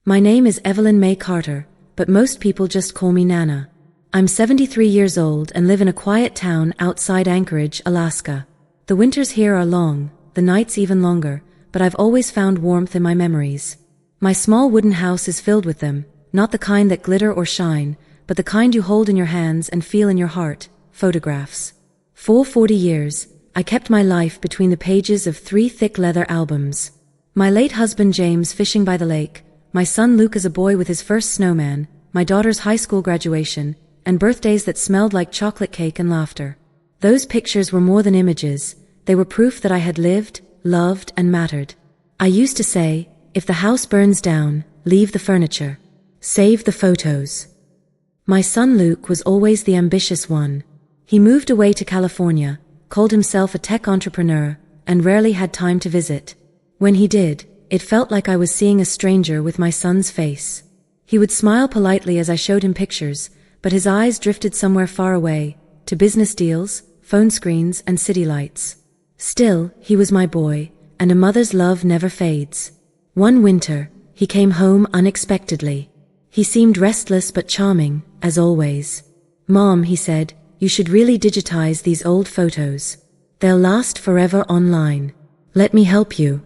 My name is Evelyn May Carter, but most people just call me Nana. I'm 73 years old and live in a quiet town outside Anchorage, Alaska. The winters here are long, the nights even longer, but I've always found warmth in my memories. My small wooden house is filled with them, not the kind that glitter or shine, but the kind you hold in your hands and feel in your heart, photographs. For 40 years, I kept my life between the pages of 3 thick leather albums. My late husband James fishing by the lake, my son Luke as a boy with his first snowman, my daughter's high school graduation, and birthdays that smelled like chocolate cake and laughter. Those pictures were more than images, they were proof that I had lived, loved, and mattered. I used to say, if the house burns down, leave the furniture. Save the photos. My son Luke was always the ambitious one. He moved away to California, called himself a tech entrepreneur, and rarely had time to visit. When he did, it felt like I was seeing a stranger with my son's face. He would smile politely as I showed him pictures, but his eyes drifted somewhere far away, to business deals, phone screens, and city lights. Still, he was my boy, and a mother's love never fades. One winter, he came home unexpectedly. He seemed restless but charming, as always. "Mom," he said, "you should really digitize these old photos. They'll last forever online. Let me help you."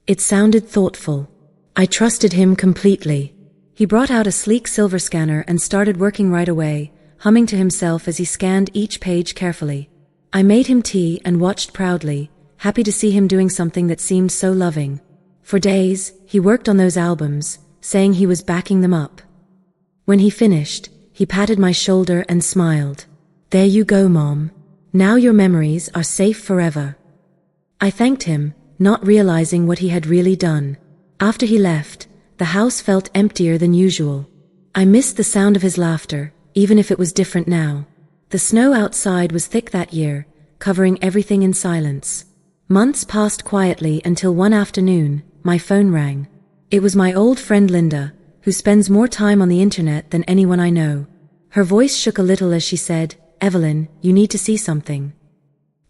It sounded thoughtful. I trusted him completely. He brought out a sleek silver scanner and started working right away, humming to himself as he scanned each page carefully. I made him tea and watched proudly, happy to see him doing something that seemed so loving. For days, he worked on those albums, saying he was backing them up. When he finished, he patted my shoulder and smiled. "There you go, Mom. Now your memories are safe forever." I thanked him, not realizing what he had really done. After he left, the house felt emptier than usual. I missed the sound of his laughter, even if it was different now. The snow outside was thick that year, covering everything in silence. Months passed quietly until one afternoon, my phone rang. It was my old friend Linda, who spends more time on the internet than anyone I know. Her voice shook a little as she said, "Evelyn, you need to see something."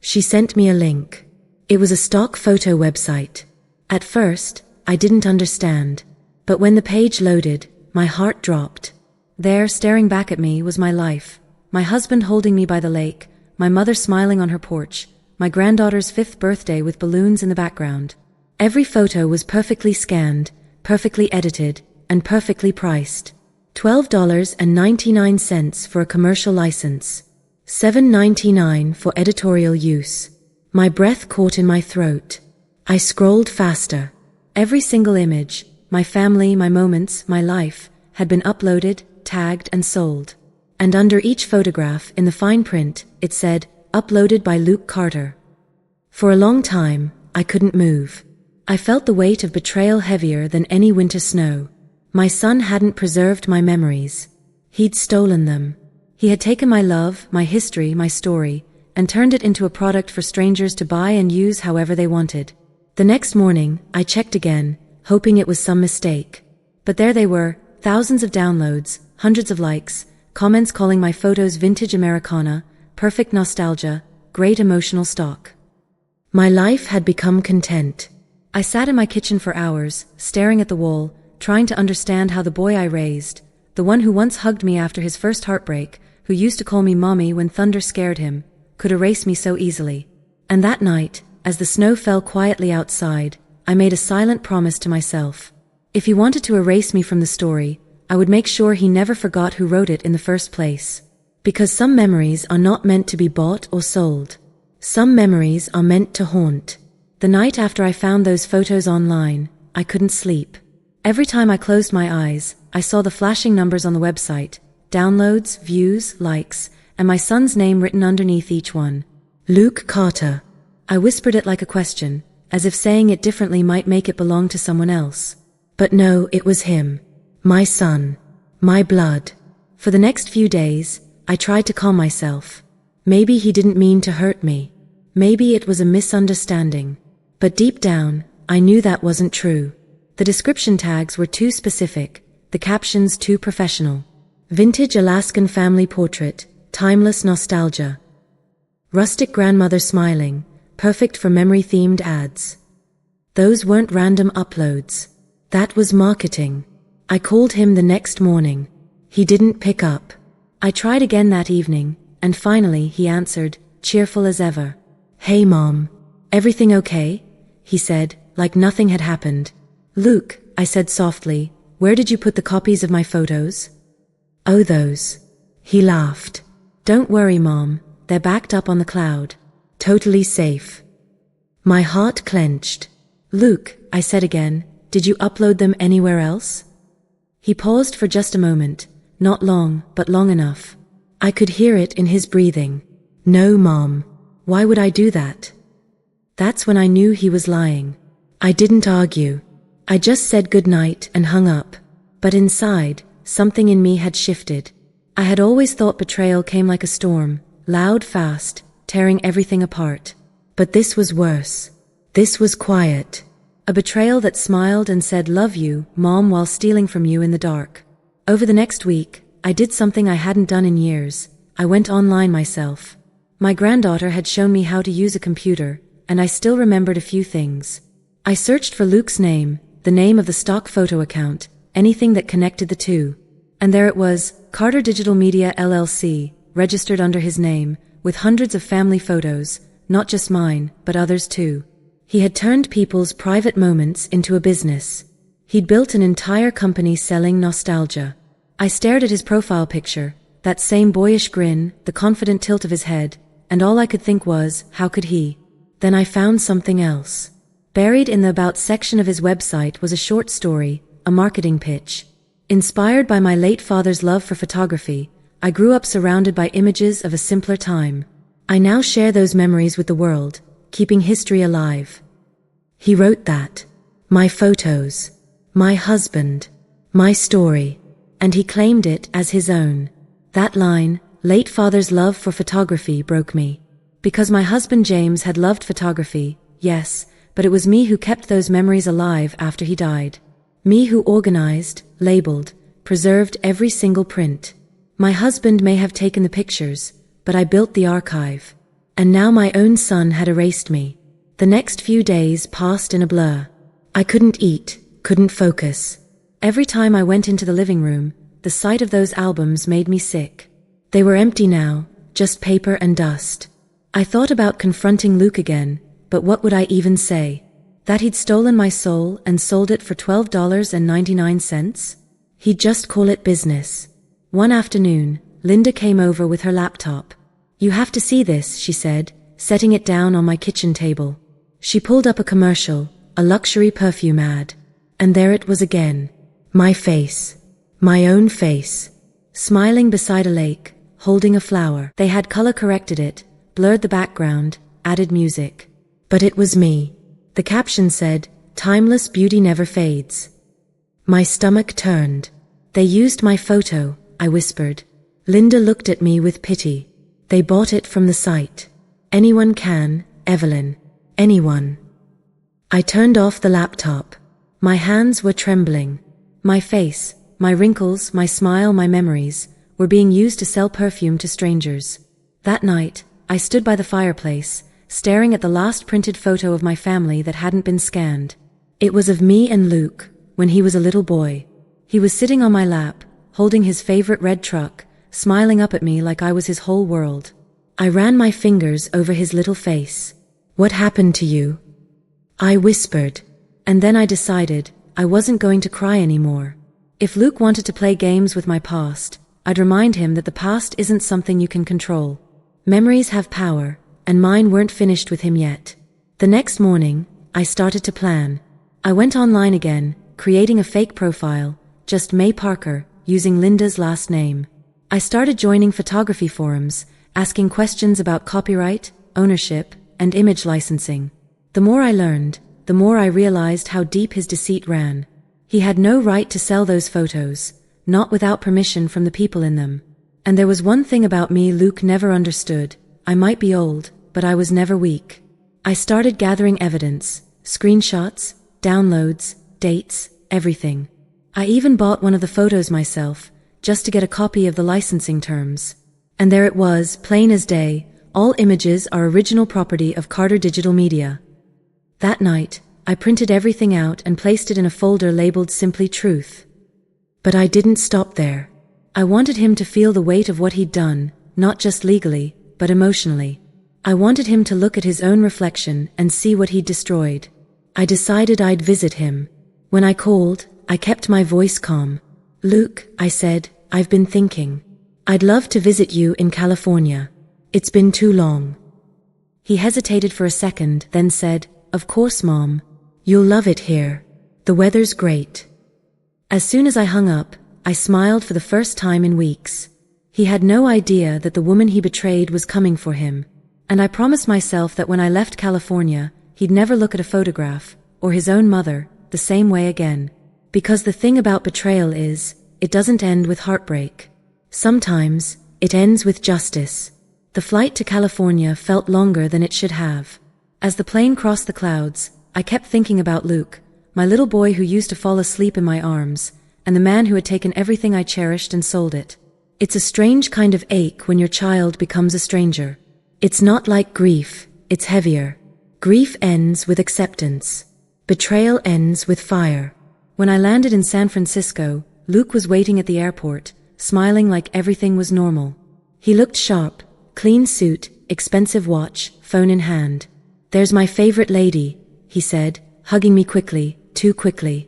She sent me a link. It was a stock photo website. At first, I didn't understand. But when the page loaded, my heart dropped. There, staring back at me, was my life. My husband holding me by the lake, my mother smiling on her porch, my granddaughter's 5th birthday with balloons in the background. Every photo was perfectly scanned, perfectly edited, and perfectly priced. $12.99 for a commercial license. $7.99 for editorial use. My breath caught in my throat. I scrolled faster. Every single image, my family, my moments, my life, had been uploaded, tagged, and sold. And under each photograph, in the fine print, it said, "Uploaded by Luke Carter." For a long time, I couldn't move. I felt the weight of betrayal heavier than any winter snow. My son hadn't preserved my memories. He'd stolen them. He had taken my love, my history, my story, and turned it into a product for strangers to buy and use however they wanted. The next morning, I checked again, hoping it was some mistake. But there they were, thousands of downloads, hundreds of likes, comments calling my photos vintage Americana, perfect nostalgia, great emotional stock. My life had become content. I sat in my kitchen for hours, staring at the wall, trying to understand how the boy I raised, the one who once hugged me after his first heartbreak, who used to call me mommy when thunder scared him, could erase me so easily. And that night, as the snow fell quietly outside, I made a silent promise to myself. If he wanted to erase me from the story, I would make sure he never forgot who wrote it in the first place. Because some memories are not meant to be bought or sold. Some memories are meant to haunt. The night after I found those photos online, I couldn't sleep. Every time I closed my eyes, I saw the flashing numbers on the website, downloads, views, likes, and my son's name written underneath each one. Luke Carter. I whispered it like a question, as if saying it differently might make it belong to someone else. But no, it was him. My son. My blood. For the next few days, I tried to calm myself. Maybe he didn't mean to hurt me. Maybe it was a misunderstanding. But deep down, I knew that wasn't true. The description tags were too specific, the captions too professional. Vintage Alaskan family portrait, timeless nostalgia. Rustic grandmother smiling, perfect for memory-themed ads. Those weren't random uploads. That was marketing. I called him the next morning. He didn't pick up. I tried again that evening, and finally he answered, cheerful as ever. Hey Mom. Everything okay? He said, like nothing had happened. Luke, I said softly, where did you put the copies of my photos? Oh, those. He laughed. Don't worry, Mom, they're backed up on the cloud. Totally safe. My heart clenched. Luke, I said again, did you upload them anywhere else? He paused for just a moment, not long, but long enough. I could hear it in his breathing. No, Mom. Why would I do that? That's when I knew he was lying. I didn't argue. I just said goodnight and hung up. But inside, something in me had shifted. I had always thought betrayal came like a storm, loud, fast, tearing everything apart. But this was worse. This was quiet. A betrayal that smiled and said, love you, Mom, while stealing from you in the dark. Over the next week, I did something I hadn't done in years. I went online myself. My granddaughter had shown me how to use a computer, and I still remembered a few things. I searched for Luke's name, the name of the stock photo account, anything that connected the two. And there it was, Carter Digital Media LLC, registered under his name, with hundreds of family photos, not just mine, but others too. He had turned people's private moments into a business. He'd built an entire company selling nostalgia. I stared at his profile picture, that same boyish grin, the confident tilt of his head, and all I could think was, how could he? Then I found something else. Buried in the About section of his website was a short story, a marketing pitch. Inspired by my late father's love for photography, I grew up surrounded by images of a simpler time. I now share those memories with the world, keeping history alive. He wrote that. My photos. My husband. My story. And he claimed it as his own. That line, late father's love for photography, broke me. Because my husband James had loved photography, yes, but it was me who kept those memories alive after he died. Me who organized, labeled, preserved every single print. My husband may have taken the pictures, but I built the archive. And now my own son had erased me. The next few days passed in a blur. I couldn't eat, couldn't focus. Every time I went into the living room, the sight of those albums made me sick. They were empty now, just paper and dust. I thought about confronting Luke again, but what would I even say? That he'd stolen my soul and sold it for $12.99? He'd just call it business. One afternoon, Linda came over with her laptop. You have to see this, she said, setting it down on my kitchen table. She pulled up a commercial, a luxury perfume ad. And there it was again. My face. My own face. Smiling beside a lake, holding a flower. They had color-corrected it, blurred the background, added music. But it was me. The caption said, "Timeless beauty never fades." My stomach turned. They used my photo, I whispered. Linda looked at me with pity. They bought it from the site. Anyone can, Evelyn. Anyone. I turned off the laptop. My hands were trembling. My face, my wrinkles, my smile, my memories, were being used to sell perfume to strangers. That night, I stood by the fireplace, staring at the last printed photo of my family that hadn't been scanned. It was of me and Luke, when he was a little boy. He was sitting on my lap, holding his favorite red truck, smiling up at me like I was his whole world. I ran my fingers over his little face. What happened to you? I whispered. And then I decided I wasn't going to cry anymore. If Luke wanted to play games with my past, I'd remind him that the past isn't something you can control. Memories have power, and mine weren't finished with him yet. The next morning, I started to plan. I went online again, creating a fake profile, just May Parker, using Linda's last name. I started joining photography forums, asking questions about copyright, ownership, and image licensing. The more I learned, the more I realized how deep his deceit ran. He had no right to sell those photos, not without permission from the people in them. And there was one thing about me Luke never understood. I might be old, but I was never weak. I started gathering evidence, screenshots, downloads, dates, everything. I even bought one of the photos myself, just to get a copy of the licensing terms. And there it was, plain as day, all images are original property of Carter Digital Media. That night, I printed everything out and placed it in a folder labeled Simply Truth. But I didn't stop there. I wanted him to feel the weight of what he'd done, not just legally, but emotionally. I wanted him to look at his own reflection and see what he'd destroyed. I decided I'd visit him. When I called, I kept my voice calm. "Luke," I said, "I've been thinking. I'd love to visit you in California. It's been too long." He hesitated for a second, then said, "Of course, Mom. You'll love it here. The weather's great." As soon as I hung up, I smiled for the first time in weeks. He had no idea that the woman he betrayed was coming for him. And I promised myself that when I left California, he'd never look at a photograph, or his own mother, the same way again. Because the thing about betrayal is, it doesn't end with heartbreak. Sometimes, it ends with justice. The flight to California felt longer than it should have. As the plane crossed the clouds, I kept thinking about Luke, my little boy who used to fall asleep in my arms, and the man who had taken everything I cherished and sold it. It's a strange kind of ache when your child becomes a stranger. It's not like grief, it's heavier. Grief ends with acceptance. Betrayal ends with fire. When I landed in San Francisco, Luke was waiting at the airport, smiling like everything was normal. He looked sharp, clean suit, expensive watch, phone in hand. "There's my favorite lady," he said, hugging me quickly, too quickly.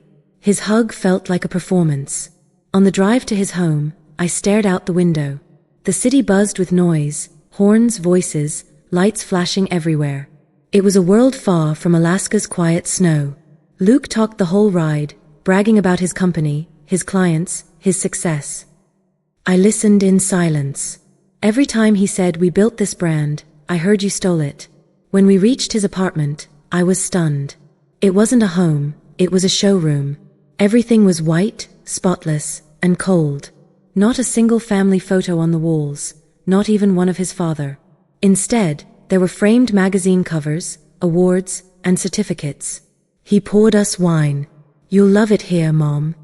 His hug felt like a performance. On the drive to his home, I stared out the window. The city buzzed with noise, horns, voices, lights flashing everywhere. It was a world far from Alaska's quiet snow. Luke talked the whole ride, bragging about his company, his clients, his success. I listened in silence. Every time he said, "We built this brand, I heard you stole it." When we reached his apartment, I was stunned. It wasn't a home, it was a showroom. Everything was white, spotless, and cold. Not a single family photo on the walls, not even one of his father. Instead, there were framed magazine covers, awards, and certificates. He poured us wine. "You'll love it here, Mom.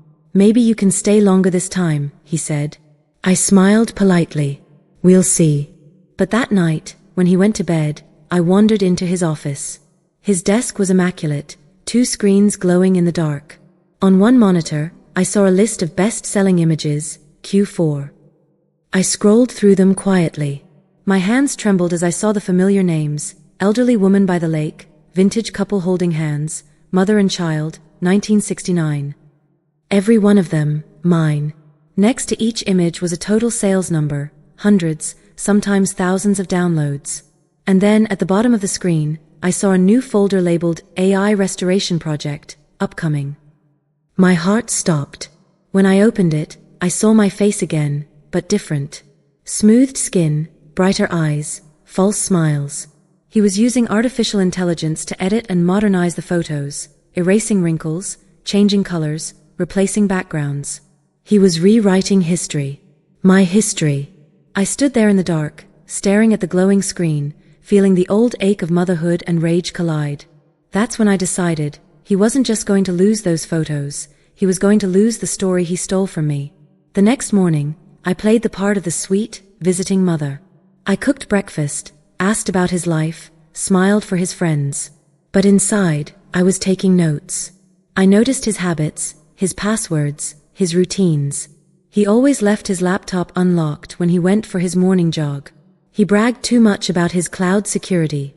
Maybe you can stay longer this time," he said. I smiled politely. "We'll see." But that night, when he went to bed, I wandered into his office. His desk was immaculate, 2 screens glowing in the dark. On one monitor, I saw a list of best-selling images, Q4. I scrolled through them quietly. My hands trembled as I saw the familiar names: elderly woman by the lake, vintage couple holding hands, mother and child, 1969. Every one of them, mine. Next to each image was a total sales number, hundreds, sometimes thousands of downloads. And then, at the bottom of the screen, I saw a new folder labeled AI Restoration Project, Upcoming. My heart stopped. When I opened it, I saw my face again, but different. Smoothed skin, brighter eyes, false smiles. He was using artificial intelligence to edit and modernize the photos, erasing wrinkles, changing colors, replacing backgrounds. He was rewriting history. My history. I stood there in the dark, staring at the glowing screen, feeling the old ache of motherhood and rage collide. That's when I decided, he wasn't just going to lose those photos, he was going to lose the story he stole from me. The next morning, I played the part of the sweet, visiting mother. I cooked breakfast, asked about his life, smiled for his friends. But inside, I was taking notes. I noticed his habits, his passwords, his routines. He always left his laptop unlocked when he went for his morning jog. He bragged too much about his cloud security.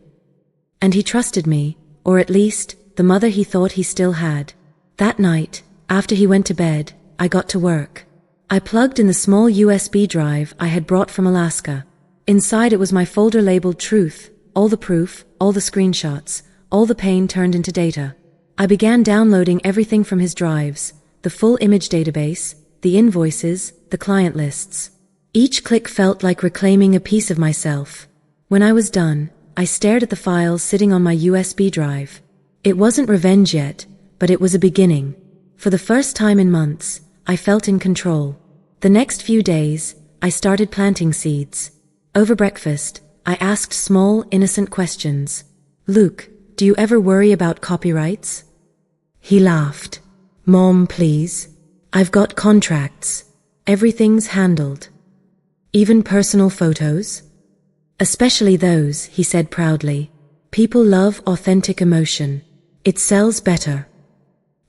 And he trusted me, or at least, the mother he thought he still had. That night, after he went to bed, I got to work. I plugged in the small USB drive I had brought from Alaska. Inside it was my folder labeled Truth, all the proof, all the screenshots, all the pain turned into data. I began downloading everything from his drives, the full image database, the invoices, the client lists. Each click felt like reclaiming a piece of myself. When I was done, I stared at the files sitting on my USB drive. It wasn't revenge yet, but it was a beginning. For the first time in months, I felt in control. The next few days, I started planting seeds. Over breakfast, I asked small, innocent questions. "Luke, do you ever worry about copyrights?" He laughed. "Mom, please. I've got contracts. Everything's handled. Even personal photos?" "Especially those," he said proudly. "People love authentic emotion. It sells better."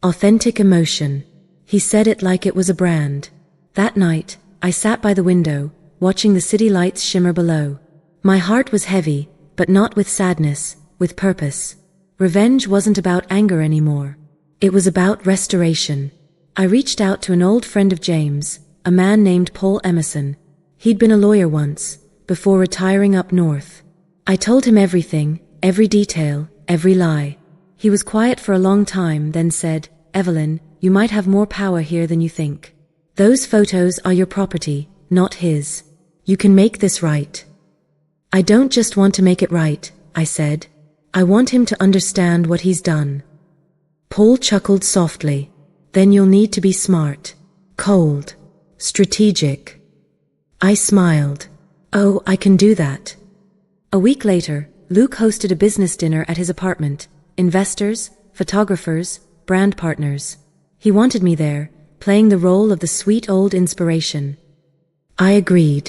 Authentic emotion. He said it like it was a brand. That night, I sat by the window, watching the city lights shimmer below. My heart was heavy, but not with sadness, with purpose. Revenge wasn't about anger anymore. It was about restoration. I reached out to an old friend of James, a man named Paul Emerson. He'd been a lawyer once, before retiring up north. I told him everything, every detail, every lie. He was quiet for a long time, then said, "Evelyn, you might have more power here than you think. Those photos are your property, not his. You can make this right." "I don't just want to make it right," I said. "I want him to understand what he's done." Paul chuckled softly. "Then you'll need to be smart, cold, strategic." I smiled. "Oh, I can do that." A week later, Luke hosted a business dinner at his apartment. Investors, photographers, brand partners. He wanted me there, playing the role of the sweet old inspiration. I agreed.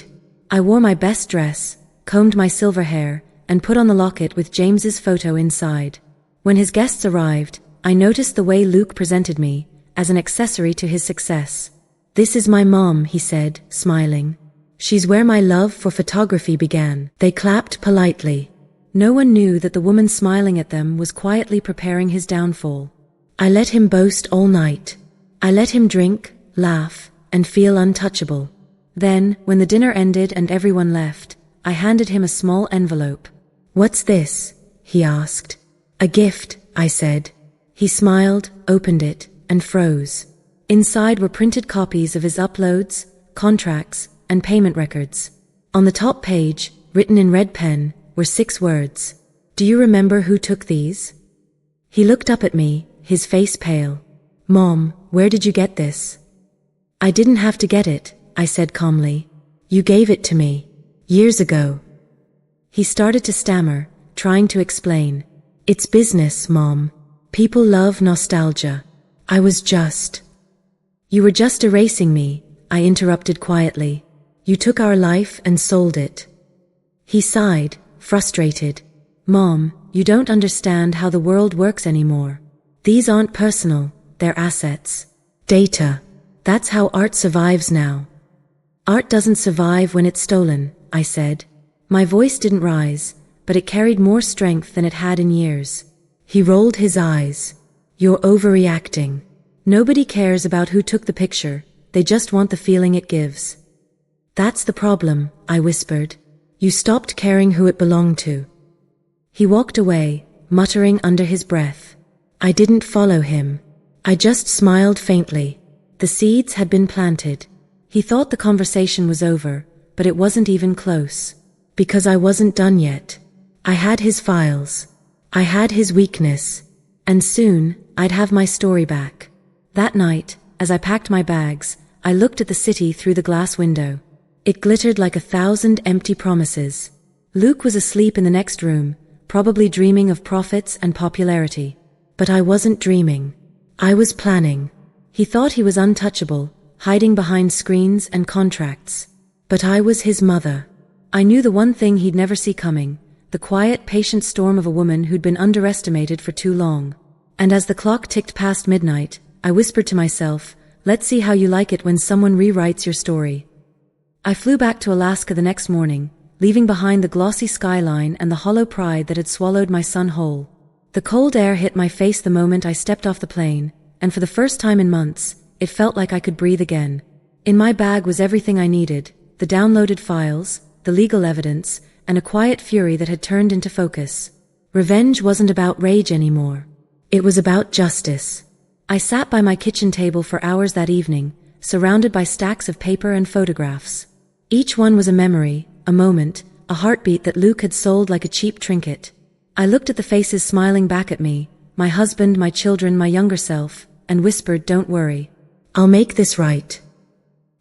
I wore my best dress, combed my silver hair, and put on the locket with James's photo inside. When his guests arrived, I noticed the way Luke presented me, as an accessory to his success. "This is my mom," he said, smiling. "She's where my love for photography began." They clapped politely. No one knew that the woman smiling at them was quietly preparing his downfall. I let him boast all night. I let him drink, laugh, and feel untouchable. Then, when the dinner ended and everyone left, I handed him a small envelope. "What's this?" he asked. "A gift," I said. He smiled, opened it, and froze. Inside were printed copies of his uploads, contracts, and payment records. On the top page, written in red pen, were 6 words. "Do you remember who took these?" He looked up at me, his face pale. "Mom, where did you get this?" "I didn't have to get it," I said calmly. "You gave it to me. Years ago." He started to stammer, trying to explain. "It's business, Mom. People love nostalgia. I was just..." "You were just erasing me," I interrupted quietly. "You took our life and sold it." He sighed, frustrated. "Mom, you don't understand how the world works anymore. These aren't personal, they're assets. Data. That's how art survives now." "Art doesn't survive when it's stolen," I said. My voice didn't rise, but it carried more strength than it had in years. He rolled his eyes. "You're overreacting. Nobody cares about who took the picture, they just want the feeling it gives." "That's the problem," I whispered. "You stopped caring who it belonged to." He walked away, muttering under his breath. I didn't follow him. I just smiled faintly. The seeds had been planted. He thought the conversation was over, but it wasn't even close. Because I wasn't done yet. I had his files. I had his weakness. And soon, I'd have my story back. That night, as I packed my bags, I looked at the city through the glass window. It glittered like 1,000 empty promises. Luke was asleep in the next room, probably dreaming of profits and popularity. But I wasn't dreaming. I was planning. He thought he was untouchable, hiding behind screens and contracts. But I was his mother. I knew the one thing he'd never see coming, the quiet, patient storm of a woman who'd been underestimated for too long. And as the clock ticked past midnight, I whispered to myself, "Let's see how you like it when someone rewrites your story." I flew back to Alaska the next morning, leaving behind the glossy skyline and the hollow pride that had swallowed my son whole. The cold air hit my face the moment I stepped off the plane, and for the first time in months, it felt like I could breathe again. In my bag was everything I needed, the downloaded files, the legal evidence, and a quiet fury that had turned into focus. Revenge wasn't about rage anymore. It was about justice. I sat by my kitchen table for hours that evening, surrounded by stacks of paper and photographs. Each one was a memory, a moment, a heartbeat that Luke had sold like a cheap trinket. I looked at the faces smiling back at me, my husband, my children, my younger self, and whispered, "Don't worry. I'll make this right."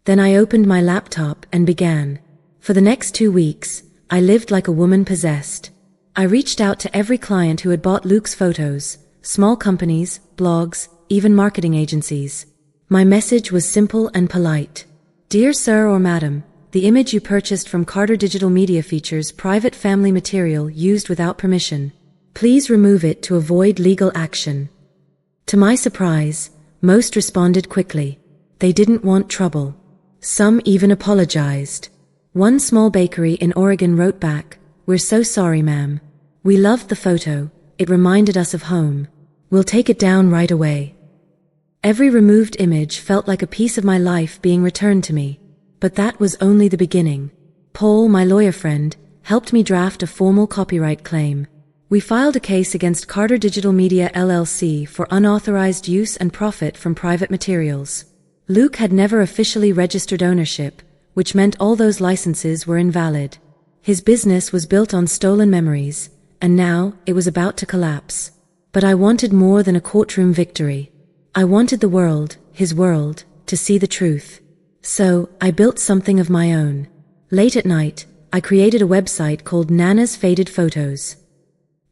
Then I opened my laptop and began. For the next 2 weeks, I lived like a woman possessed. I reached out to every client who had bought Luke's photos, small companies, blogs, even marketing agencies. My message was simple and polite. "Dear Sir or Madam, the image you purchased from Carter Digital Media features private family material used without permission. Please remove it to avoid legal action." To my surprise, Most responded quickly. They didn't want trouble. Some even apologized. One small bakery in Oregon wrote back, "We're so sorry, ma'am. We loved the photo. It reminded us of home. We'll take it down right away." Every removed image felt like a piece of my life being returned to me. But that was only the beginning. Paul, my lawyer friend, helped me draft a formal copyright claim. We filed a case against Carter Digital Media LLC for unauthorized use and profit from private materials. Luke had never officially registered ownership, which meant all those licenses were invalid. His business was built on stolen memories, and now it was about to collapse. But I wanted more than a courtroom victory. I wanted the world, his world, to see the truth. So, I built something of my own. Late at night, I created a website called Nana's Faded Photos.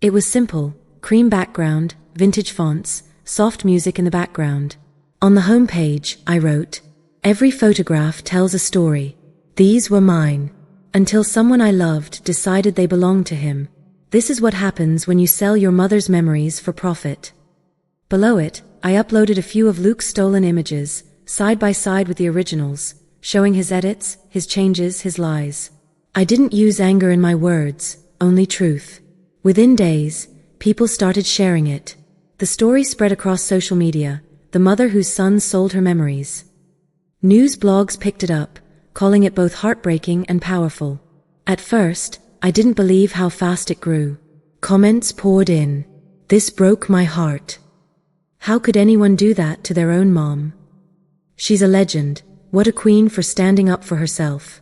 It was simple, cream background, vintage fonts, soft music in the background. On the home page, I wrote, "Every photograph tells a story. These were mine. Until someone I loved decided they belonged to him. This is what happens when you sell your mother's memories for profit." Below it, I uploaded a few of Luke's stolen images, side by side with the originals, showing his edits, his changes, his lies. I didn't use anger in my words, only truth. Within days, people started sharing it. The story spread across social media, the mother whose son sold her memories. News blogs picked it up, calling it both heartbreaking and powerful. At first, I didn't believe how fast it grew. Comments poured in. "This broke my heart. How could anyone do that to their own mom? She's a legend. What a queen for standing up for herself."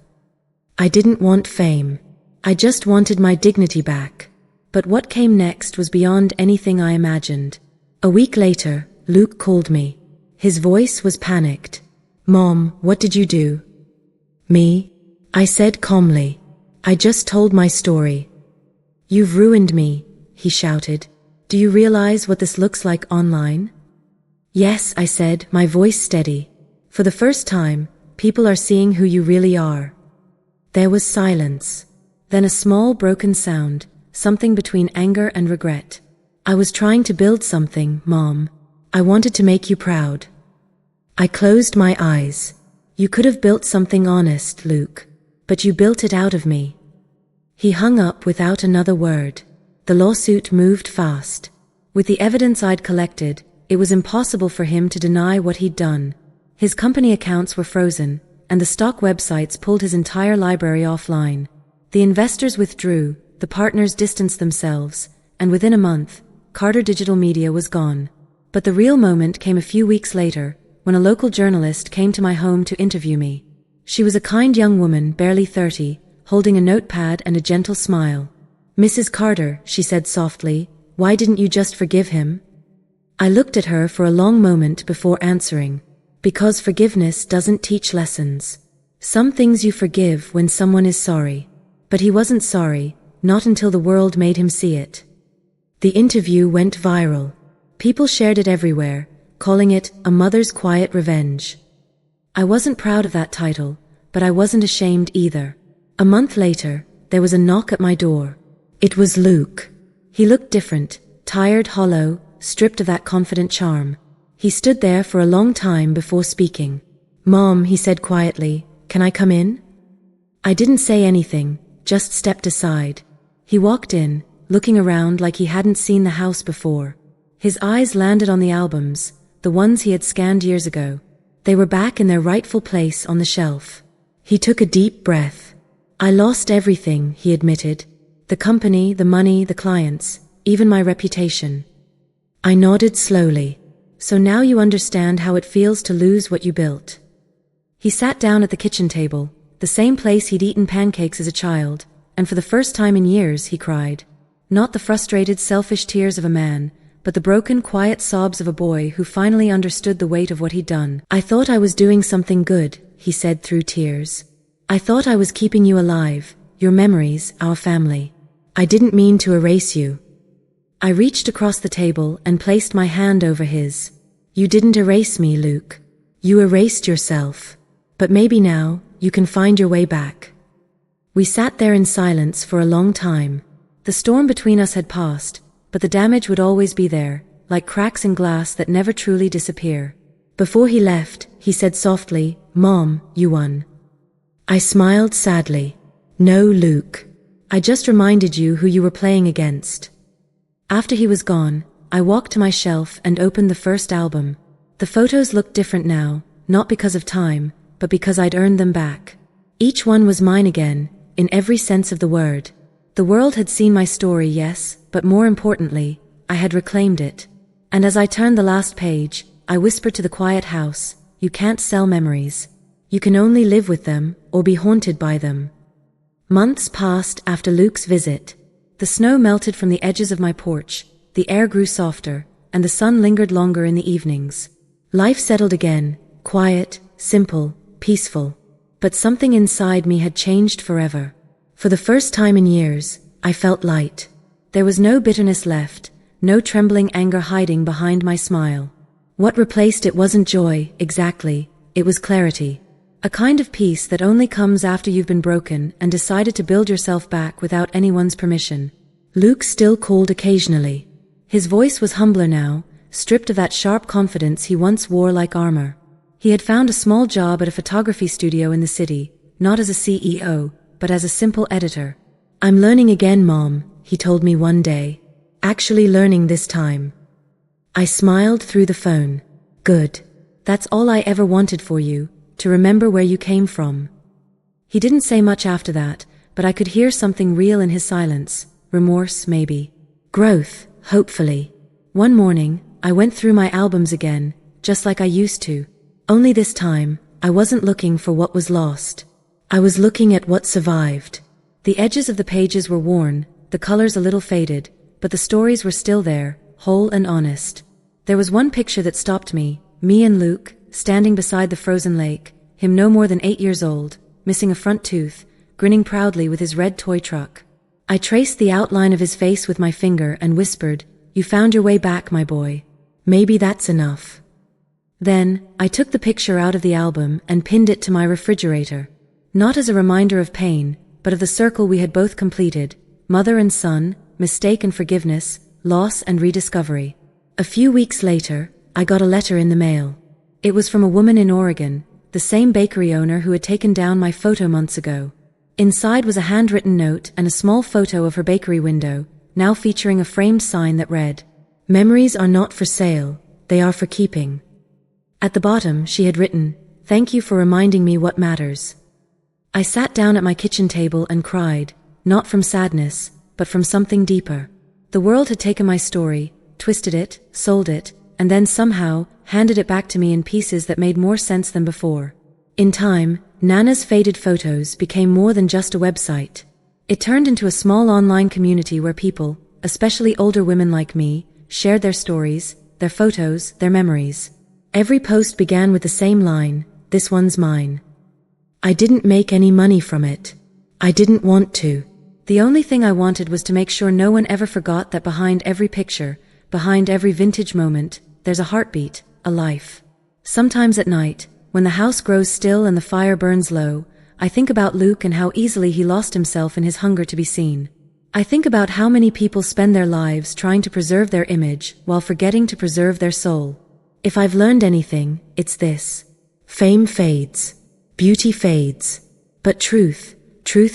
I didn't want fame. I just wanted my dignity back. But what came next was beyond anything I imagined. A week later, Luke called me. His voice was panicked. "Mom, what did you do?" "Me?" I said calmly. "I just told my story." "You've ruined me," he shouted. "Do you realize what this looks like online?" "Yes," I said, my voice steady. "For the first time, people are seeing who you really are." There was silence. Then a small broken sound, something between anger and regret. "I was trying to build something, Mom. I wanted to make you proud." I closed my eyes. "You could have built something honest, Luke. But you built it out of me." He hung up without another word. The lawsuit moved fast. With the evidence I'd collected, it was impossible for him to deny what he'd done. His company accounts were frozen, and the stock websites pulled his entire library offline. The investors withdrew, the partners distanced themselves, and within a month, Carter Digital Media was gone. But the real moment came a few weeks later, when a local journalist came to my home to interview me. She was a kind young woman, barely 30, holding a notepad and a gentle smile. "Mrs. Carter," she said softly, "why didn't you just forgive him?" I looked at her for a long moment before answering. Because forgiveness doesn't teach lessons. Some things you forgive when someone is sorry. But he wasn't sorry, not until the world made him see it. The interview went viral. People shared it everywhere, calling it A Mother's Quiet Revenge. I wasn't proud of that title, but I wasn't ashamed either. A month later, there was a knock at my door. It was Luke. He looked different, tired, hollow, stripped of that confident charm. He stood there for a long time before speaking. "Mom," he said quietly, "can I come in?" I didn't say anything, just stepped aside. He walked in, looking around like he hadn't seen the house before. His eyes landed on the albums, the ones he had scanned years ago. They were back in their rightful place on the shelf. He took a deep breath. "I lost everything," he admitted. "The company, the money, the clients, even my reputation." I nodded slowly. "So now you understand how it feels to lose what you built." He sat down at the kitchen table, the same place he'd eaten pancakes as a child, and for the first time in years he cried. Not the frustrated, selfish tears of a man, but the broken, quiet sobs of a boy who finally understood the weight of what he'd done. "I thought I was doing something good," he said through tears. "I thought I was keeping you alive, your memories, our family. I didn't mean to erase you." I reached across the table and placed my hand over his. "You didn't erase me, Luke. You erased yourself. But maybe now, you can find your way back." We sat there in silence for a long time. The storm between us had passed, but the damage would always be there, like cracks in glass that never truly disappear. Before he left, he said softly, "Mom, you won." I smiled sadly. "No, Luke. I just reminded you who you were playing against." After he was gone, I walked to my shelf and opened the first album. The photos looked different now, not because of time, but because I'd earned them back. Each one was mine again, in every sense of the word. The world had seen my story, yes, but more importantly, I had reclaimed it. And as I turned the last page, I whispered to the quiet house, "You can't sell memories. You can only live with them, or be haunted by them." Months passed after Luke's visit. The snow melted from the edges of my porch, the air grew softer, and the sun lingered longer in the evenings. Life settled again, quiet, simple, peaceful. But something inside me had changed forever. For the first time in years, I felt light. There was no bitterness left, no trembling anger hiding behind my smile. What replaced it wasn't joy, exactly, it was clarity. A kind of peace that only comes after you've been broken and decided to build yourself back without anyone's permission. Luke still called occasionally. His voice was humbler now, stripped of that sharp confidence he once wore like armor. He had found a small job at a photography studio in the city, not as a CEO, but as a simple editor. "I'm learning again, Mom," he told me one day. "Actually learning this time." I smiled through the phone. "Good. That's all I ever wanted for you, to remember where you came from." He didn't say much after that, but I could hear something real in his silence. Remorse, maybe. Growth, hopefully. One morning, I went through my albums again, just like I used to. Only this time, I wasn't looking for what was lost. I was looking at what survived. The edges of the pages were worn, the colors a little faded, but the stories were still there, whole and honest. There was one picture that stopped me and Luke, standing beside the frozen lake, him no more than 8 years old, missing a front tooth, grinning proudly with his red toy truck. I traced the outline of his face with my finger and whispered, "You found your way back, my boy. Maybe that's enough." Then, I took the picture out of the album and pinned it to my refrigerator. Not as a reminder of pain, but of the circle we had both completed, mother and son, mistake and forgiveness, loss and rediscovery. A few weeks later, I got a letter in the mail. It was from a woman in Oregon, the same bakery owner who had taken down my photo months ago. Inside was a handwritten note and a small photo of her bakery window, now featuring a framed sign that read, "Memories are not for sale, they are for keeping." At the bottom, she had written, "Thank you for reminding me what matters." I sat down at my kitchen table and cried, not from sadness, but from something deeper. The world had taken my story, twisted it, sold it, and then somehow handed it back to me in pieces that made more sense than before. In time, Nana's faded photos became more than just a website. It turned into a small online community where people, especially older women like me, shared their stories, their photos, their memories. Every post began with the same line, "This one's mine." I didn't make any money from it. I didn't want to. The only thing I wanted was to make sure no one ever forgot that behind every picture, behind every vintage moment, there's a heartbeat, a life. Sometimes at night, when the house grows still and the fire burns low, I think about Luke and how easily he lost himself in his hunger to be seen. I think about how many people spend their lives trying to preserve their image while forgetting to preserve their soul. If I've learned anything, it's this. Fame fades. Beauty fades. But truth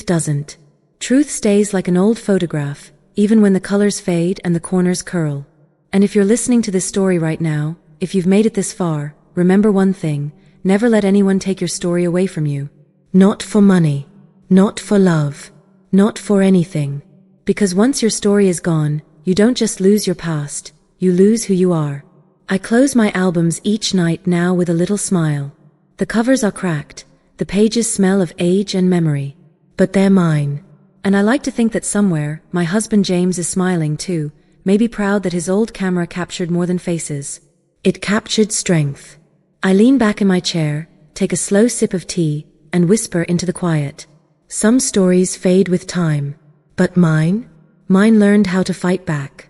doesn't. Truth stays like an old photograph, even when the colors fade and the corners curl. And if you're listening to this story right now, if you've made it this far, remember one thing, never let anyone take your story away from you. Not for money. Not for love. Not for anything. Because once your story is gone, you don't just lose your past, you lose who you are. I close my albums each night now with a little smile. The covers are cracked, the pages smell of age and memory. But they're mine. And I like to think that somewhere, my husband James is smiling too, maybe proud that his old camera captured more than faces. It captured strength. I lean back in my chair, take a slow sip of tea, and whisper into the quiet. Some stories fade with time. But mine learned how to fight back.